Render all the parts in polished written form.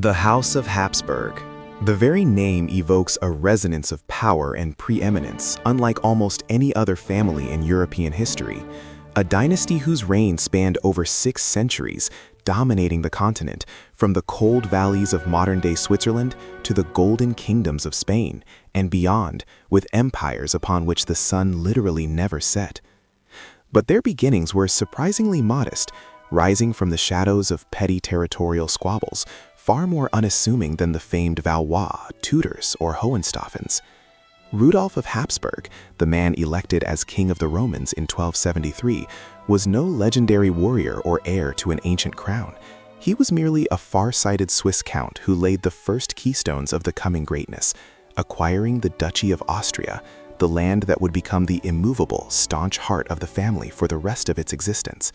The House of Habsburg. The very name evokes a resonance of power and preeminence, unlike almost any other family in European history. A dynasty whose reign spanned over 6 centuries, dominating the continent, from the cold valleys of modern-day Switzerland to the golden kingdoms of Spain, and beyond, with empires upon which the sun literally never set. But their beginnings were surprisingly modest, rising from the shadows of petty territorial squabbles, far more unassuming than the famed Valois, Tudors, or Hohenstaufens. Rudolf of Habsburg, the man elected as King of the Romans in 1273, was no legendary warrior or heir to an ancient crown. He was merely a far-sighted Swiss count who laid the first keystones of the coming greatness, acquiring the Duchy of Austria, the land that would become the immovable, staunch heart of the family for the rest of its existence.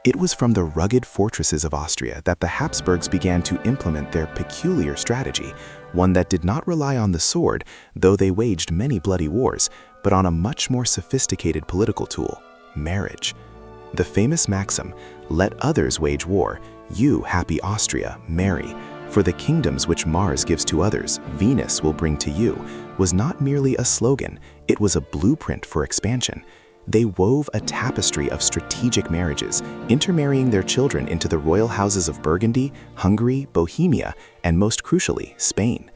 It was from the rugged fortresses of Austria that the Habsburgs began to implement their peculiar strategy, one that did not rely on the sword, though they waged many bloody wars, but on a much more sophisticated political tool: marriage. The famous maxim, "Let others wage war, you, happy Austria, marry, for the kingdoms which Mars gives to others, Venus will bring to you," was not merely a slogan, it was a blueprint for expansion. They wove a tapestry of strategic marriages, intermarrying their children into the royal houses of Burgundy, Hungary, Bohemia, and most crucially, Spain.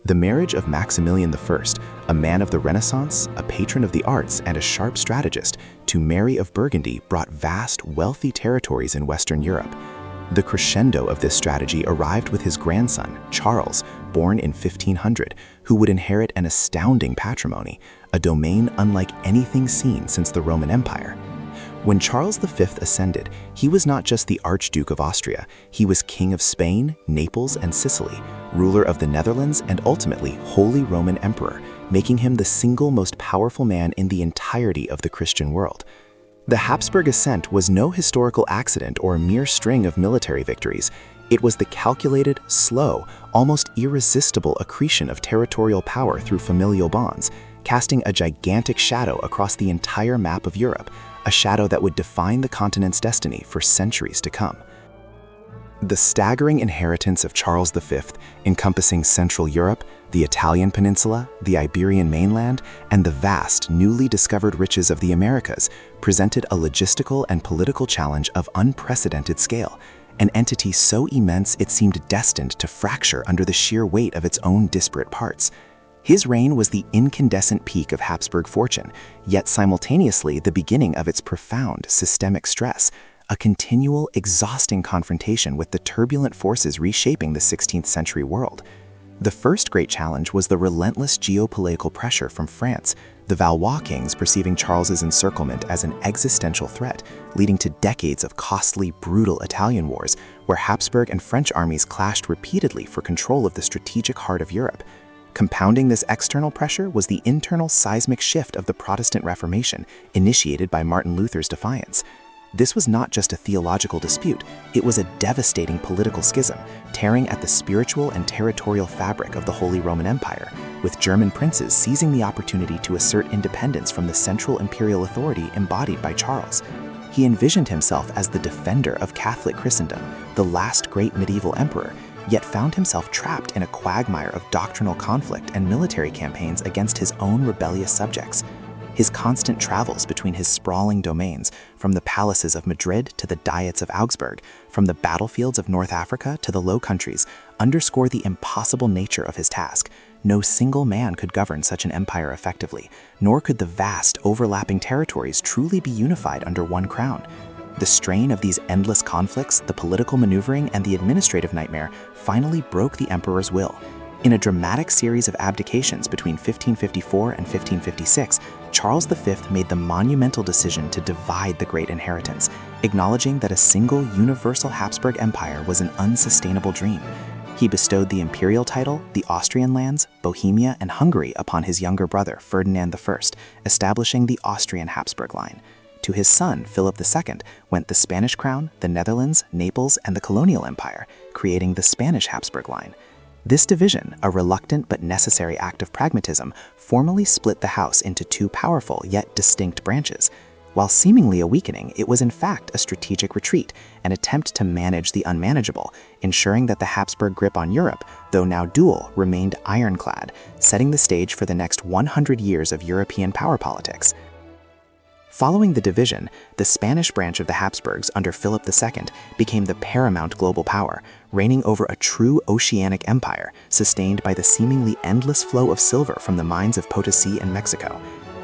The marriage of Maximilian I, a man of the Renaissance, a patron of the arts, and a sharp strategist, to Mary of Burgundy brought vast, wealthy territories in Western Europe. The crescendo of this strategy arrived with his grandson, Charles, born in 1500, who would inherit an astounding patrimony, a domain unlike anything seen since the Roman Empire. When Charles V ascended, he was not just the Archduke of Austria, he was King of Spain, Naples, and Sicily, ruler of the Netherlands, and ultimately Holy Roman Emperor, making him the single most powerful man in the entirety of the Christian world. The Habsburg ascent was no historical accident or a mere string of military victories. It was the calculated, slow, almost irresistible accretion of territorial power through familial bonds, casting a gigantic shadow across the entire map of Europe, a shadow that would define the continent's destiny for centuries to come. The staggering inheritance of Charles V, encompassing Central Europe, the Italian peninsula, the Iberian mainland, and the vast, newly discovered riches of the Americas, presented a logistical and political challenge of unprecedented scale, an entity so immense it seemed destined to fracture under the sheer weight of its own disparate parts. His reign was the incandescent peak of Habsburg fortune, yet simultaneously the beginning of its profound systemic stress, a continual, exhausting confrontation with the turbulent forces reshaping the 16th century world. The first great challenge was the relentless geopolitical pressure from France, the Valois kings perceiving Charles's encirclement as an existential threat, leading to decades of costly, brutal Italian wars, where Habsburg and French armies clashed repeatedly for control of the strategic heart of Europe. Compounding this external pressure was the internal seismic shift of the Protestant Reformation, initiated by Martin Luther's defiance. This was not just a theological dispute, it was a devastating political schism, tearing at the spiritual and territorial fabric of the Holy Roman Empire, with German princes seizing the opportunity to assert independence from the central imperial authority embodied by Charles. He envisioned himself as the defender of Catholic Christendom, the last great medieval emperor, yet found himself trapped in a quagmire of doctrinal conflict and military campaigns against his own rebellious subjects. His constant travels between his sprawling domains, from the palaces of Madrid to the diets of Augsburg, from the battlefields of North Africa to the Low Countries, underscore the impossible nature of his task. No single man could govern such an empire effectively, nor could the vast, overlapping territories truly be unified under one crown. The strain of these endless conflicts, the political maneuvering, and the administrative nightmare finally broke the emperor's will. In a dramatic series of abdications between 1554 and 1556, Charles V made the monumental decision to divide the great inheritance, acknowledging that a single universal Habsburg empire was an unsustainable dream. He bestowed the imperial title, the Austrian lands, Bohemia, and Hungary upon his younger brother, Ferdinand I, establishing the Austrian Habsburg line. To his son, Philip II, went the Spanish crown, the Netherlands, Naples, and the colonial empire, creating the Spanish Habsburg line. This division, a reluctant but necessary act of pragmatism, formally split the house into 2 powerful yet distinct branches. While seemingly a weakening, it was in fact a strategic retreat, an attempt to manage the unmanageable, ensuring that the Habsburg grip on Europe, though now dual, remained ironclad, setting the stage for the next 100 years of European power politics. Following the division, the Spanish branch of the Habsburgs under Philip II became the paramount global power, reigning over a true oceanic empire, sustained by the seemingly endless flow of silver from the mines of Potosi and Mexico.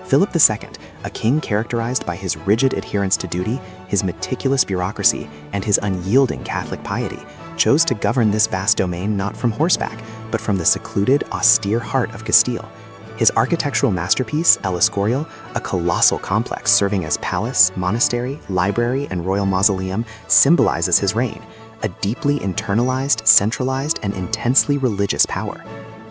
Philip II, a king characterized by his rigid adherence to duty, his meticulous bureaucracy, and his unyielding Catholic piety, chose to govern this vast domain not from horseback, but from the secluded, austere heart of Castile. His architectural masterpiece, El Escorial, a colossal complex serving as palace, monastery, library, and royal mausoleum, symbolizes his reign, a deeply internalized, centralized, and intensely religious power.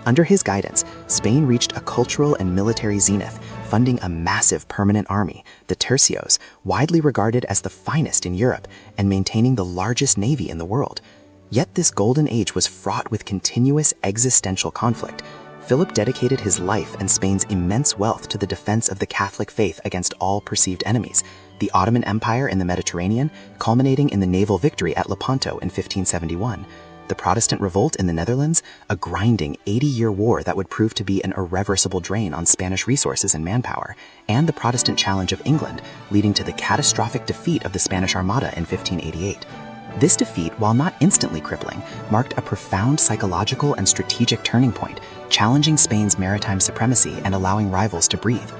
Under his guidance, Spain reached a cultural and military zenith, funding a massive permanent army, the tercios, widely regarded as the finest in Europe, and maintaining the largest navy in the world. Yet this golden age was fraught with continuous existential conflict. Philip dedicated his life and Spain's immense wealth to the defense of the Catholic faith against all perceived enemies, the Ottoman Empire in the Mediterranean, culminating in the naval victory at Lepanto in 1571, the Protestant revolt in the Netherlands, a grinding 80-year war that would prove to be an irreversible drain on Spanish resources and manpower, and the Protestant challenge of England, leading to the catastrophic defeat of the Spanish Armada in 1588. This defeat, while not instantly crippling, marked a profound psychological and strategic turning point, challenging Spain's maritime supremacy and allowing rivals to breathe.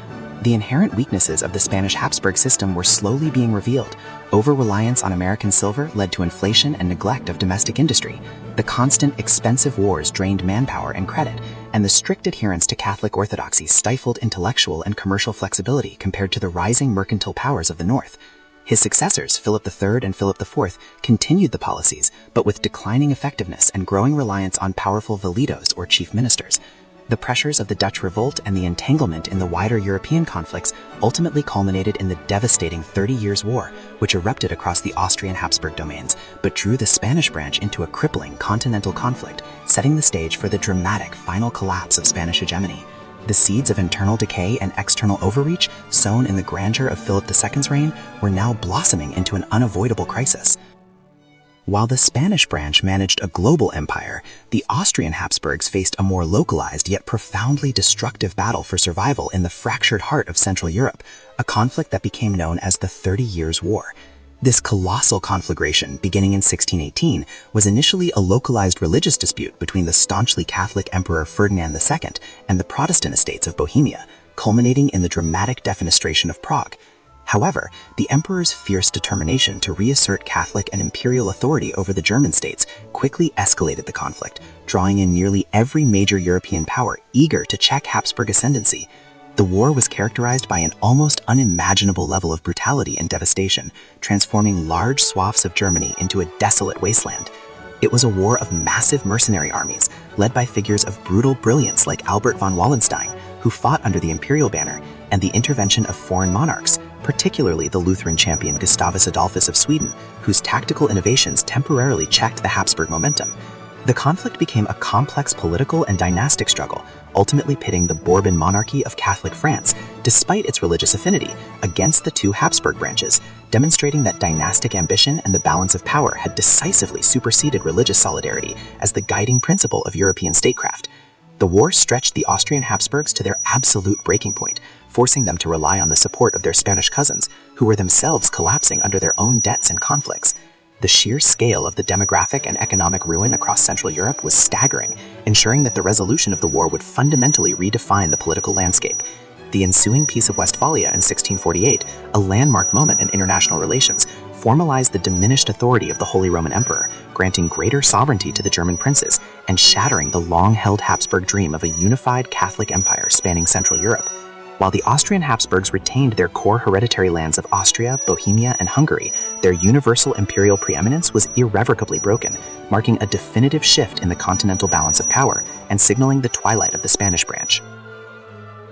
The inherent weaknesses of the Spanish Habsburg system were slowly being revealed. Over-reliance on American silver led to inflation and neglect of domestic industry. The constant, expensive wars drained manpower and credit, and the strict adherence to Catholic orthodoxy stifled intellectual and commercial flexibility compared to the rising mercantile powers of the North. His successors, Philip III and Philip IV, continued the policies, but with declining effectiveness and growing reliance on powerful validos or chief ministers. The pressures of the Dutch revolt and the entanglement in the wider European conflicts ultimately culminated in the devastating 30 Years' War, which erupted across the Austrian Habsburg domains, but drew the Spanish branch into a crippling continental conflict, setting the stage for the dramatic final collapse of Spanish hegemony. The seeds of internal decay and external overreach, sown in the grandeur of Philip II's reign, were now blossoming into an unavoidable crisis. While the Spanish branch managed a global empire, the Austrian Habsburgs faced a more localized yet profoundly destructive battle for survival in the fractured heart of Central Europe, a conflict that became known as the 30 Years' War. This colossal conflagration, beginning in 1618, was initially a localized religious dispute between the staunchly Catholic Emperor Ferdinand II and the Protestant estates of Bohemia, culminating in the dramatic defenestration of Prague. However, the emperor's fierce determination to reassert Catholic and imperial authority over the German states quickly escalated the conflict, drawing in nearly every major European power eager to check Habsburg ascendancy. The war was characterized by an almost unimaginable level of brutality and devastation, transforming large swaths of Germany into a desolate wasteland. It was a war of massive mercenary armies, led by figures of brutal brilliance like Albert von Wallenstein, who fought under the imperial banner, and the intervention of foreign monarchs, particularly the Lutheran champion Gustavus Adolphus of Sweden, whose tactical innovations temporarily checked the Habsburg momentum. The conflict became a complex political and dynastic struggle, ultimately pitting the Bourbon monarchy of Catholic France, despite its religious affinity, against the two Habsburg branches, demonstrating that dynastic ambition and the balance of power had decisively superseded religious solidarity as the guiding principle of European statecraft. The war stretched the Austrian Habsburgs to their absolute breaking point, forcing them to rely on the support of their Spanish cousins, who were themselves collapsing under their own debts and conflicts. The sheer scale of the demographic and economic ruin across Central Europe was staggering, ensuring that the resolution of the war would fundamentally redefine the political landscape. The ensuing Peace of Westphalia in 1648, a landmark moment in international relations, formalized the diminished authority of the Holy Roman Emperor, granting greater sovereignty to the German princes and shattering the long-held Habsburg dream of a unified Catholic empire spanning Central Europe. While the Austrian Habsburgs retained their core hereditary lands of Austria, Bohemia, and Hungary, their universal imperial preeminence was irrevocably broken, marking a definitive shift in the continental balance of power and signaling the twilight of the Spanish branch.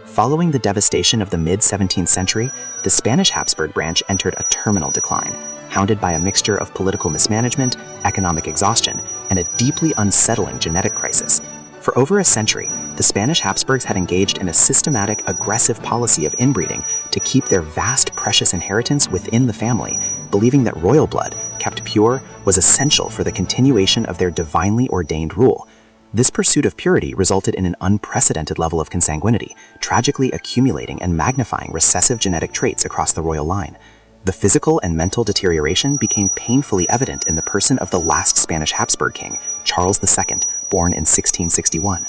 Following the devastation of the mid-17th century, the Spanish Habsburg branch entered a terminal decline, hounded by a mixture of political mismanagement, economic exhaustion, and a deeply unsettling genetic crisis. For over a century, the Spanish Habsburgs had engaged in a systematic, aggressive policy of inbreeding to keep their vast, precious inheritance within the family, believing that royal blood, kept pure, was essential for the continuation of their divinely ordained rule. This pursuit of purity resulted in an unprecedented level of consanguinity, tragically accumulating and magnifying recessive genetic traits across the royal line. The physical and mental deterioration became painfully evident in the person of the last Spanish Habsburg king, Charles II, born in 1661.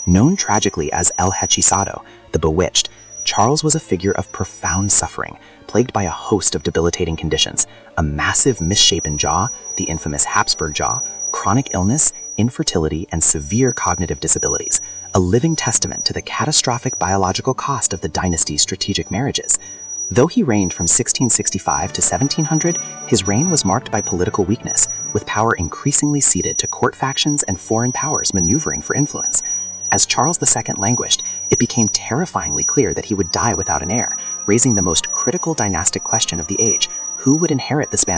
Known tragically as El Hechizado, the Bewitched, Charles was a figure of profound suffering, plagued by a host of debilitating conditions: a massive misshapen jaw, the infamous Habsburg Jaw, chronic illness, infertility, and severe cognitive disabilities, a living testament to the catastrophic biological cost of the dynasty's strategic marriages. Though he reigned from 1665 to 1700, his reign was marked by political weakness, with power increasingly ceded to court factions and foreign powers maneuvering for influence. As Charles II languished, it became terrifyingly clear that he would die without an heir, raising the most critical dynastic question of the age: who would inherit the Spanish